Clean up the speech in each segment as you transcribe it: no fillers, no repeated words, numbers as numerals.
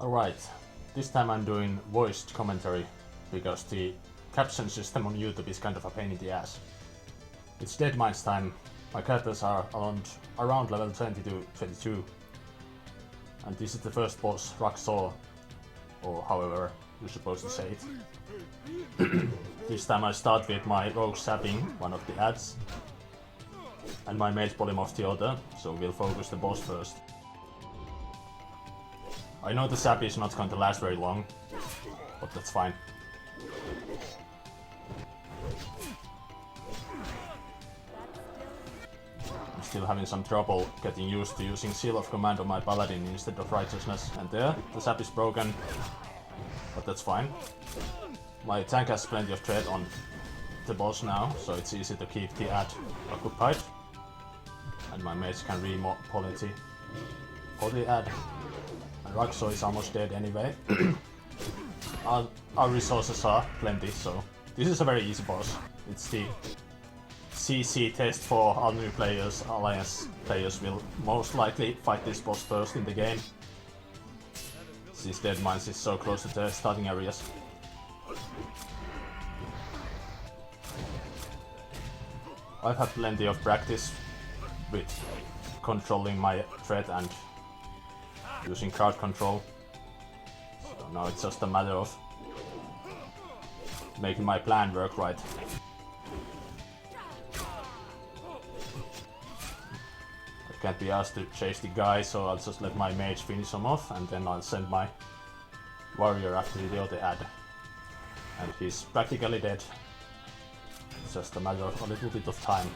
Alright, this time I'm doing voiced commentary, because the caption system on YouTube is kind of a pain in the ass. It's Deadmines time, my characters are around level 20 to 22, and this is the first boss, Raxor, or however you're supposed to say it. This time I start with my rogue sapping, one of the ads, and my mage polymorph the other, so we'll focus the boss first. I know the sap is not going to last very long, but that's fine. I'm still having some trouble getting used to using Seal of Command on my paladin instead of Righteousness, and there, the sap is broken, but that's fine. My tank has plenty of threat on the boss now, so it's easy to keep the ad occupied. And my mage can re-polity for the ad. And Raxor is almost dead anyway. Our resources are plenty, so this is a very easy boss. It's the CC test for all new players. Alliance players will most likely fight this boss first in the game, since Deadmines is so close to the starting areas. I've had plenty of practice with controlling my threat and using crowd control, so now it's just a matter of making my plan work right. I can't be asked to chase the guy, so I'll just let my mage finish him off, and then I'll send my warrior after the other ad. And he's practically dead. It's just a matter of a little bit of time.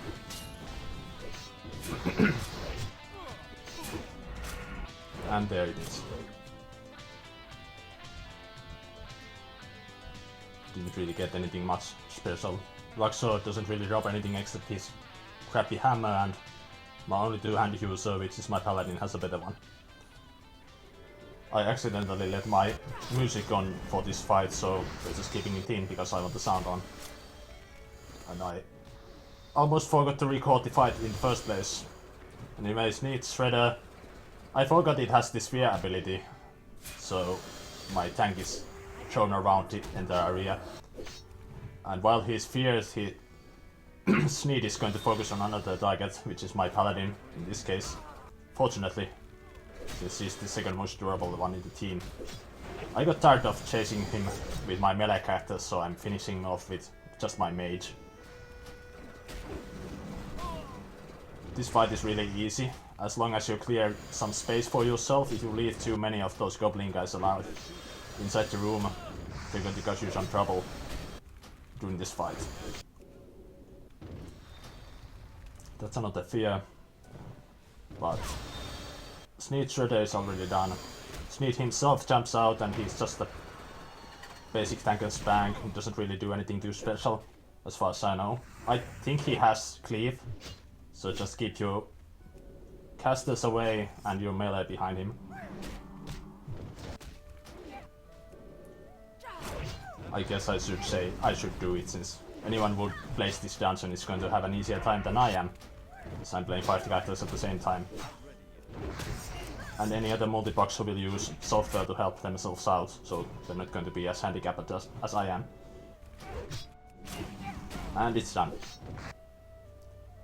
And there it is. Didn't really get anything much special. Raxor doesn't really drop anything except his crappy hammer, and my only two-handed user, which is my paladin, has a better one. I accidentally let my music on for this fight, so we're just keeping it in because I want the sound on. And I almost forgot to record the fight in the first place. Anyways, neat Shredder. I forgot it has this sphere ability, so my tank is thrown around the entire area. And while he's fierce, Sneed is going to focus on another target, which is my paladin in this case. Fortunately, this is the second most durable one in the team. I got tired of chasing him with my melee character, so I'm finishing off with just my mage. This fight is really easy, as long as you clear some space for yourself. If you leave too many of those goblin guys allowed inside the room, they're going to cause you some trouble during this fight. That's another fear, but Sneed Shredder is already done. Sneed himself jumps out and he's just a basic tank and spank. He doesn't really do anything too special, as far as I know. I think he has cleave, so just keep your casters away and your melee behind him. I guess I should say I should do it, since anyone who plays this dungeon is going to have an easier time than I am, because I'm playing 5 characters at the same time. And any other multibox who will use software to help themselves out, so they're not going to be as handicapped as I am. And it's done.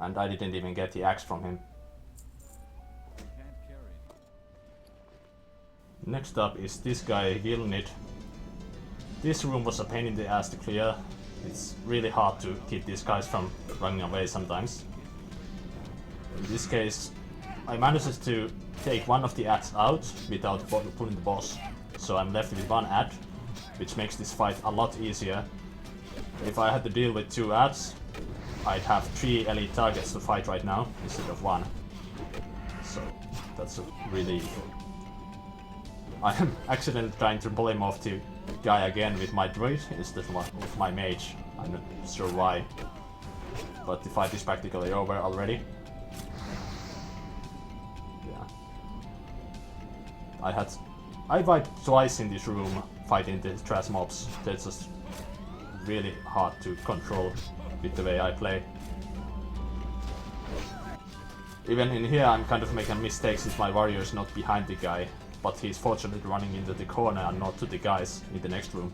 And I didn't even get the axe from him. Next up is this guy, Gilnid. This room was a pain in the ass to clear. It's really hard to keep these guys from running away sometimes. In this case, I managed to take one of the ads out without pulling the boss, so I'm left with one ad, which makes this fight a lot easier. If I had to deal with 2 ads, I'd have 3 elite targets to fight right now instead of 1. So that's a relief. I am accidentally trying to polymorph the guy again with my druid instead of my mage. I'm not sure why, but the fight is practically over already. Yeah. I vibed twice in this room fighting the trash mobs. They're just really hard to control with the way I play. Even in here I'm kind of making mistakes if my warrior is not behind the guy. but he's fortunately running into the corner and not to the guys in the next room.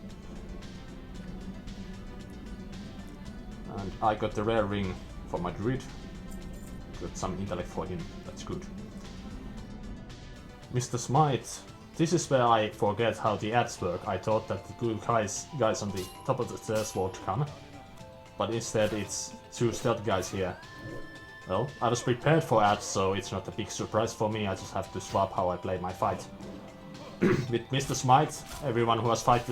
And I got the rare ring for my druid. Got some intellect for him, that's good. Mr. Smite. This is where I forget how the ads work. I thought that the good guys on the top of the stairs would come, but instead it's 2 stealth guys here. Well, I was prepared for ads, so it's not a big surprise for me. I just have to swap how I play my fight. With Mr. Smite, everyone who has fought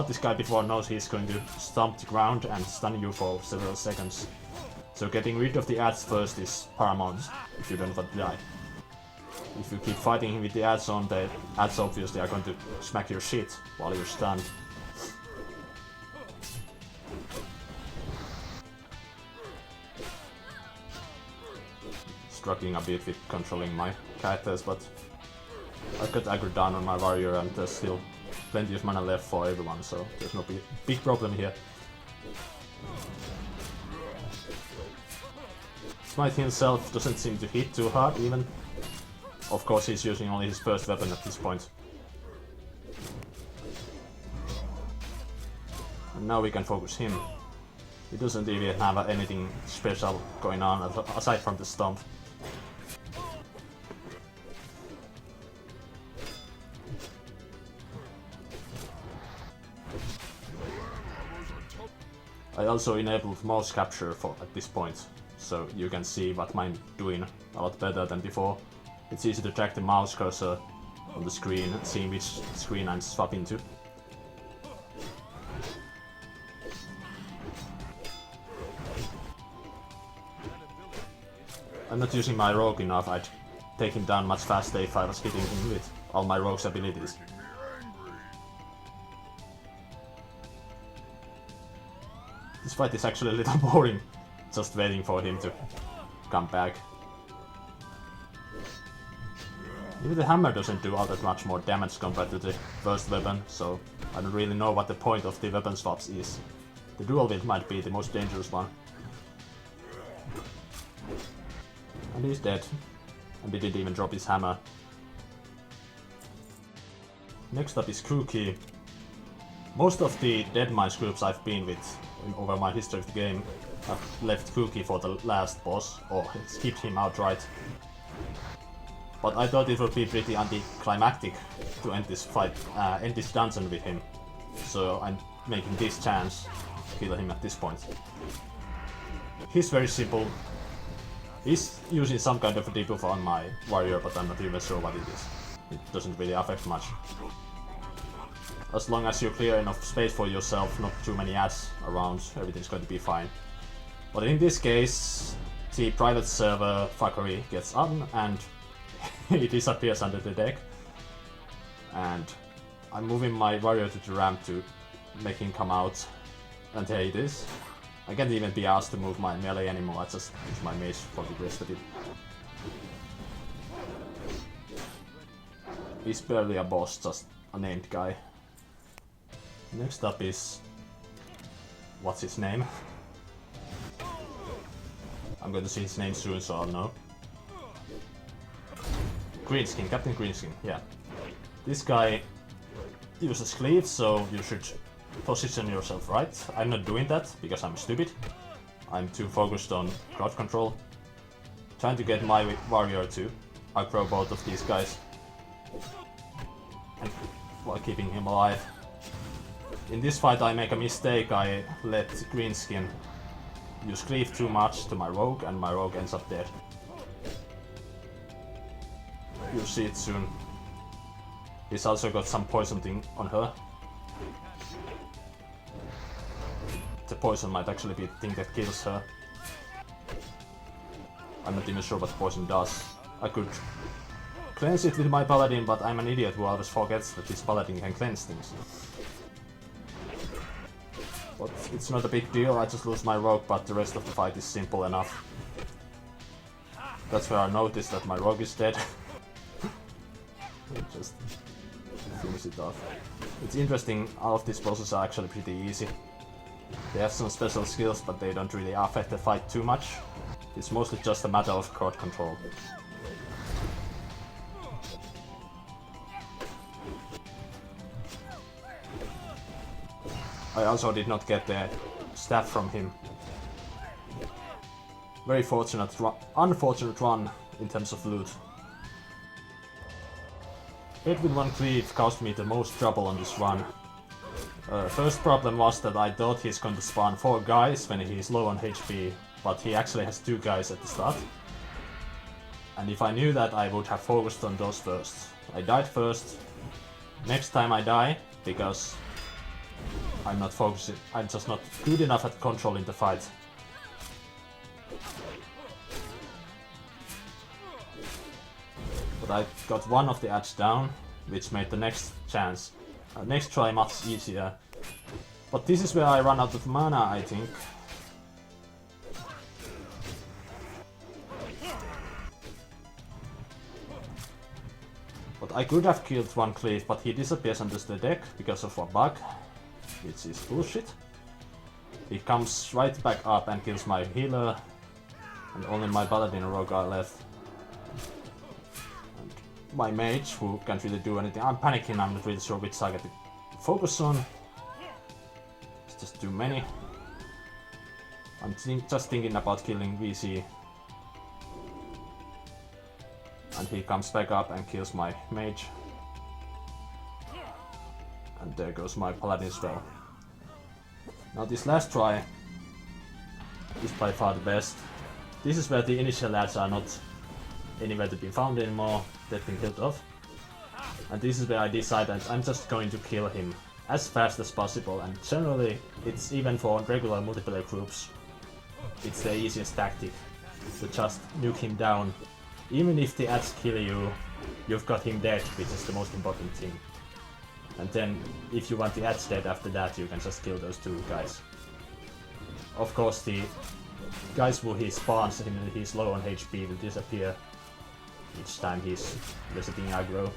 this guy before knows he's going to stomp the ground and stun you for several seconds. So getting rid of the ads first is paramount if you don't want to die. If you keep fighting him with the ads on, the ads obviously are going to smack your shit while you're stunned. Struggling a bit with controlling my characters, but I got aggro down on my warrior and there's still plenty of mana left for everyone, so there's no big problem here. Smite himself doesn't seem to hit too hard even. Of course he's using only his first weapon at this point. And now we can focus him. He doesn't even have anything special going on aside from the stomp. I also enabled mouse capture at this point, so you can see what I'm doing a lot better than before. It's easy to track the mouse cursor on the screen and see which screen I'm swapping to. I'm not using my rogue enough. I'd take him down much faster if I was hitting him with all my rogue's abilities. This fight is actually a little boring, just waiting for him to come back. Even the hammer doesn't do all that much more damage compared to the first weapon, so I don't really know what the point of the weapon swaps is. The dual wield might be the most dangerous one. And he's dead. And he didn't even drop his hammer. Next up is Cookie. Most of the Deadmines groups I've been with over my history of the game have left Cookie for the last boss, or skipped him outright. But I thought it would be pretty anticlimactic to end this fight, end this dungeon with him. So I'm making this chance to kill him at this point. He's very simple. He's using some kind of a debuff on my warrior, but I'm not even sure what it is. It doesn't really affect much. As long as you clear enough space for yourself, not too many ads around, everything's going to be fine. But in this case, the private server fuckery gets on and he disappears under the deck. And I'm moving my warrior to the ramp to make him come out. And here it is. I can't even be asked to move my melee anymore, I just use my mage for the rest of it. He's barely a boss, just a named guy. Next up is... what's his name? I'm going to see his name soon, so I'll know. Greenskin, Captain Greenskin, yeah. This guy uses cleave, so you should position yourself right. I'm not doing that, because I'm stupid. I'm too focused on crowd control. Trying to get my warrior to aggro both of these guys. And while keeping him alive. In this fight I make a mistake. I let Greenskin use cleave too much to my rogue, and my rogue ends up dead. You'll see it soon. He's also got some poison thing on her. The poison might actually be the thing that kills her. I'm not even sure what poison does. I could cleanse it with my paladin, but I'm an idiot who always forgets that this paladin can cleanse things. But it's not a big deal, I just lose my rogue, but the rest of the fight is simple enough. That's where I noticed that my rogue is dead. Just finish it off. It's interesting, all of these bosses are actually pretty easy. They have some special skills, but they don't really affect the fight too much. It's mostly just a matter of crowd control. I also did not get the staff from him. Very unfortunate run in terms of loot. Hit with one cleave caused me the most trouble on this run. First problem was that I thought he's going to spawn 4 guys when he's low on HP, but he actually has 2 guys at the start. And if I knew that, I would have focused on those first. I died first. Next time I die, because I'm not focusing, I'm just not good enough at controlling the fight. But I got one of the ads down, which made the next try much easier. But this is where I run out of mana, I think. But I could have killed one cleave, but he disappears under the deck because of a bug, which is bullshit. He comes right back up and kills my healer, and only my paladin rogue are left. And my mage, who can't really do anything. I'm panicking, I'm not really sure which target to focus on. It's just too many. I'm just thinking about killing VC. And he comes back up and kills my mage. And there goes my paladin spell. Now this last try is by far the best. This is where the initial ads are not anywhere to be found anymore, they've been killed off. And this is where I decided I'm just going to kill him as fast as possible, and generally it's even for regular multiplayer groups, it's the easiest tactic to just nuke him down. Even if the ads kill you, you've got him dead, which is the most important thing. And then, if you want the ads dead after that, you can just kill those 2 guys. Of course, the guys who he spawns and he's low on HP will disappear each time he's visiting aggro.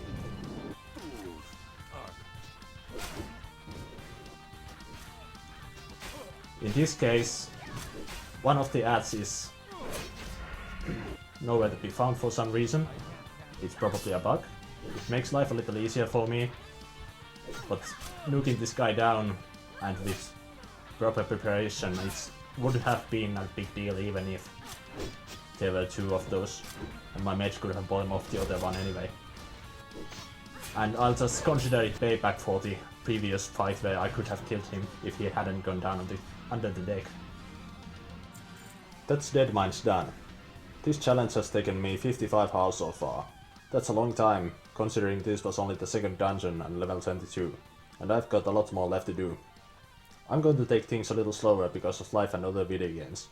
In this case, one of the ads is nowhere to be found for some reason. It's probably a bug. It makes life a little easier for me. But nuking this guy down and with proper preparation, it wouldn't have been a big deal even if there were 2 of those. And my mage could have bought him off the other one anyway. And I'll just consider it payback for the previous fight where I could have killed him if he hadn't gone down under the deck. That's Deadmines done. This challenge has taken me 55 hours so far. That's a long time, considering this was only the 2nd dungeon and level 22, and I've got a lot more left to do. I'm going to take things a little slower because of life and other video games,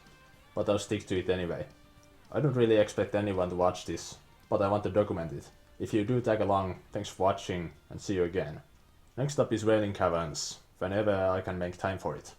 but I'll stick to it anyway. I don't really expect anyone to watch this, but I want to document it. If you do tag along, thanks for watching, and see you again. Next up is Wailing Caverns, whenever I can make time for it.